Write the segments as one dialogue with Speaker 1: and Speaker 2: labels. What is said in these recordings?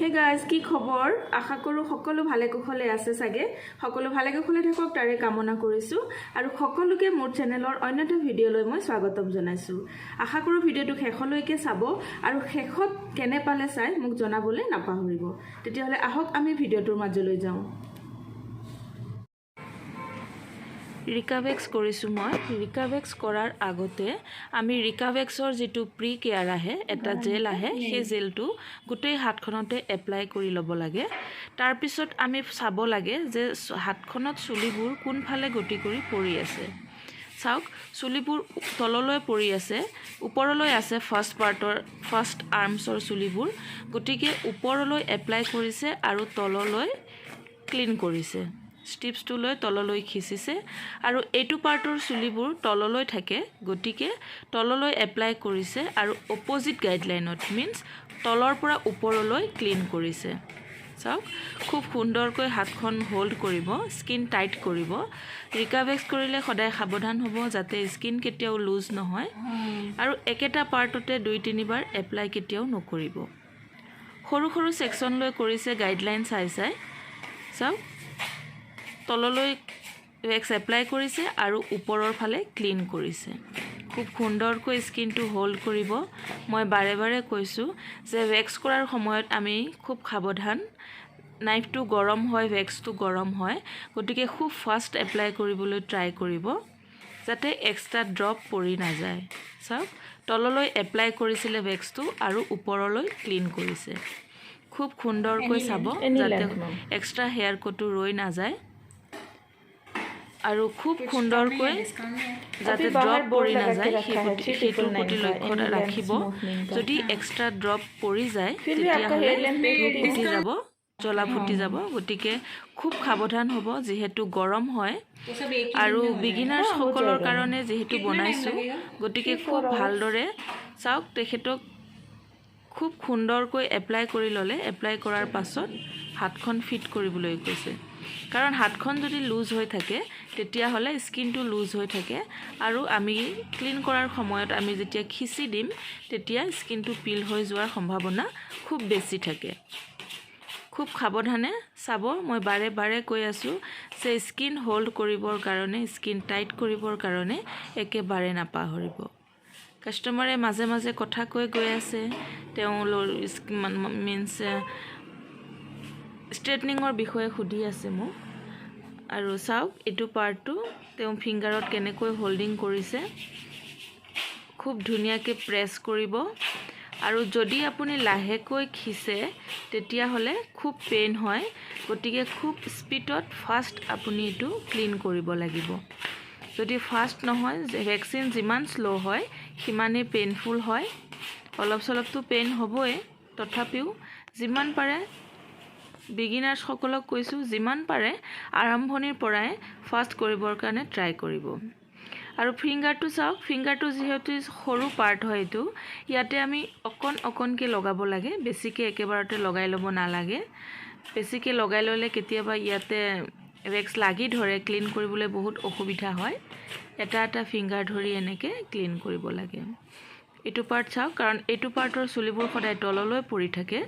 Speaker 1: hey guys কি খবৰ আশা কৰো সকলো ভালে কুশলে আছে সাগে সকলো ভালে কুশলে থাকক তাৰে কামনা কৰিছো আৰু সকলোকে মোৰ চেনেলৰ অন্যটো ভিডিও লৈ মই স্বাগতম জনাইছো আশা কৰো ভিডিওটো শেষলৈকে চাব আৰু শেষত কেনে পালে চাই মোক জনাবলৈ নাপাহৰিব তেতিয়াহলে আহক আমি ভিডিওটোৰ মাজলৈ যাওঁ ৰিকাভেক্স কৰিছো মই ৰিকাভেক্স কৰাৰ আগতে আমি ৰিকাভেক্সৰ যেটো প্ৰি কেয়াৰ আহে এটা জেল আহে সেই জেলটো গুটেই হাতখনতে এপ্লাই কৰি লব লাগে তাৰ পিছত আমি চাব লাগে যে হাতখনত চুলিবোৰ কোনফালে গতি কৰি পৰি আছে চাওক চুলিবোৰ তললৈ পৰি আছে ওপৰলৈ আছে ফাৰ্ষ্ট আৰ্মছৰ চুলিবোৰ গতিকে ওপৰলৈ এপ্লাই কৰিছে আৰু তললৈ ক্লিন কৰিছে ষ্টিপস টু লৈ তললৈ খিচিছে আৰু এইটো পাৰ্টৰ চুলিবোৰ তললৈ থাকে গতিকে তললৈ এপ্লাই কৰিছে আৰু অপোজিট গাইডলাইনত মিন্স তলৰ পৰা ওপৰলৈ ক্লিন কৰিছে চাওক খুব সুন্দৰকৈ হাতখন হোল্ড কৰিব স্কিন টাইট কৰিব ৰিকাভেক্স কৰিলে সদায় সাৱধান হ'ব যাতে স্কিন কেতিয়াও লুজ নহয় আৰু একেটা পাৰ্টতে 2-3 বাৰ এপ্লাই কেতিয়াও নকৰিব সৰু সৰু সেকশন লৈ কৰিছে গাইডলাইন চাই চাওক তললৈ ভেক্স এপ্লাই কৰিছে আৰু ওপৰৰ ফালে ক্লিন কৰিছে খুব সুন্দৰকৈ স্কিনটো হোল্ড কৰিব মই বাৰে বাৰে কৈছো যে ভেক্স কৰাৰ সময়ত আমি খুব সাৱধান নাইফটো গৰম হয় ভেক্সটো গৰম হয় গতিকে খুব ফাষ্ট এপ্লাই কৰিবলৈ ট্ৰাই কৰিব যাতে এক্সট্ৰা ড্ৰপ পৰি না যায় চাওক তললৈ এপ্লাই কৰিছিলে ভেক্সটো আৰু ওপৰলৈ ক্লিন কৰিছে খুব সুন্দৰকৈ চাব যাতে এক্সট্ৰা হেয়াৰ কটো ৰৈ না যায় আৰু খুব সুন্দৰকৈ যাতে ড্ৰপ পৰি না যায় সেইটো প্ৰতি লক্ষ্য ৰাখিব যদি এক্সট্ৰা ড্ৰপ পৰি যায় তেতিয়া ফুটি যাব জ্বলা ফুটি যাব গতিকে খুব সাৱধান হ'ব যেহেতু গৰম হয় আৰু বিগিনাৰ সকলৰ কাৰণে যেহেতু বনাইছো গতিকে খুব ভালদৰে চাওক তেখেতক খুব সুন্দৰকৈ এপ্লাই কৰি ললে এপ্লাই কৰাৰ পাছত হাতখন ফিট কৰিবলৈ কৈছে কাৰণ হাতখন যদি লুজ হৈ থাকে তেতিয়া হলে স্কিনটো লুজ হৈ থাকে আৰু আমি ক্লিন কৰাৰ সময়ত আমি যেতিয়া খিচি দিম তেতিয়া স্কিনটো পিল হৈ যোৱাৰ সম্ভাৱনা খুব বেছি থাকে খুব সাৱধানে চাব মই বাৰে বাৰে কৈ আছো যে স্কিন হোল্ড কৰিবৰ কাৰণে স্কিন টাইট কৰিবৰ কাৰণে একেবাৰে নাপাহৰিব কাস্টমাৰে মাজে মাজে কথা কৈ গৈ আছে তেওঁ মিন্স ষ্ট্ৰেটনিঙৰ বিষয়ে সুধি আছে মোক আৰু চাওক এটো পাৰ্টটো তেওঁ ফিংগাৰত কেনেকৈ হোল্ডিং কৰিছে খুব ধুনিয়াকৈ প্ৰেছ কৰিব আৰু যদি আপুনি লাহেকৈ খিচে তেতিয়া হলে খুব পেইন হয় গতিকে খুব স্পিডত ফাষ্ট আপুনি এটো ক্লিন কৰিব লাগিব যদি ফাষ্ট নহয় ভ্যাকসিন যিমান স্লো হয় সিমানে পেইনফুল হয় অলপ সলপটো পেইন হ'বই তথাপিও যিমান পাৰে বিগিনাৰ্ছ সকলক কৈছো যিমান পাৰে আৰম্ভণিৰ পৰাই ফাষ্ট কৰিবৰ কাৰণে ট্ৰাই কৰিব আৰু ফিংগাৰটো চাওক ফিংগাৰটো যেহেতু সৰু পাৰ্ট হয় এটো ইয়াতে আমি অকনকে লগাব লাগে বেছিকে একেবাৰতে লগাই লব নালাগে বেছিকে লগাই ললে কেতিয়াবা ইয়াতে ভেক্স লাগি ধৰে ক্লিন কৰিবলৈ বহুত অসুবিধা হয় এটা ফিংগাৰ ধৰি এনেকে ক্লিন কৰিব লাগে এটো পাৰ্ট চাওক কাৰণ এটো পাৰ্টৰ চুলিবোৰ সদায় তললৈ পৰি থাকে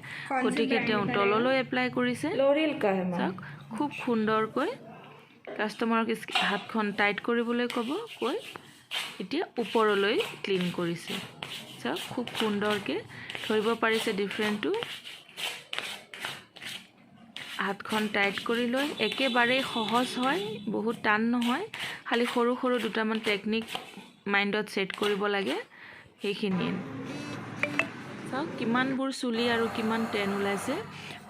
Speaker 1: গতিকে তেওঁ তললৈ এপ্লাই কৰিছে লৰিল কাহে চাওক খুব সুন্দৰকৈ কাস্টমাৰক হাতখন টাইট কৰিবলৈ ক'ব কৈ এতিয়া ওপৰলৈ ক্লিন কৰিছে চাওক খুব সুন্দৰকৈ ধৰিব পাৰিছে ডিফাৰেন্টটো হাতখন টাইট কৰি লৈ একেবাৰে সহজ হয় বহুত টান নহয় খালি সৰু সৰু দুটামান টেকনিক মাইন্ডত সেট কৰিব লাগে সেইখিনি চাওক কিমানবোৰ চুলি আৰু কিমান টেন ওলাইছে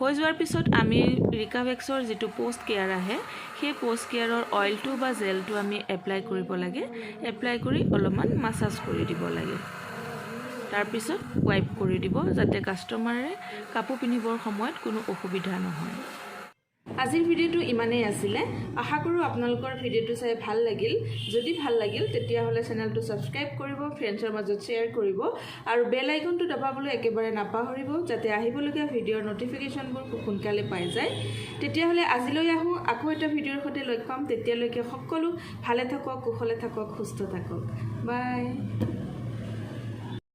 Speaker 1: হৈ যোৱাৰ পিছত আমি ৰিকাভেক্সৰ যেটো পোষ্ট কেয়াৰ আহে সেই পোষ্ট কেয়াৰৰ অইলটো বা জেলটো আমি এপ্লাই কৰিব লাগে এপ্লাই কৰি অলপমান মাসাজ কৰি দিব লাগে তাৰ পিছত ওয়াইপ কৰি দিব যাতে কাস্টমাৰে কাপোৰ পিন্ধিবৰ সময়ত কোনো অসুবিধা নহয় আজিৰ ভিডিওটো ইমানেই আছিল আশা কৰো আপোনালোকৰ ভিডিওটো চাই ভাল লাগিল যদি ভাল লাগিল তেতিয়া হলে চেনেলটো সাবস্ক্ৰাইব কৰিব ফ্ৰেণ্ডছৰ মাজত শেয়াৰ কৰিব আৰু বেল আইকনটো দবাবলৈ একেবাৰে নাপাহৰিব যাতে আহিবলগীয়া ভিডিওৰ নটিফিকেশনবোৰ খুব সোনকালে পাই যায় তেতিয়া হলে আজিলৈ আহো আকৌ এটা ভিডিওৰ সৈতে লগ পাম তেতিয়ালৈকে সকলো ভালে থাকক কুশলে থাকক সুস্থ থাকক বাই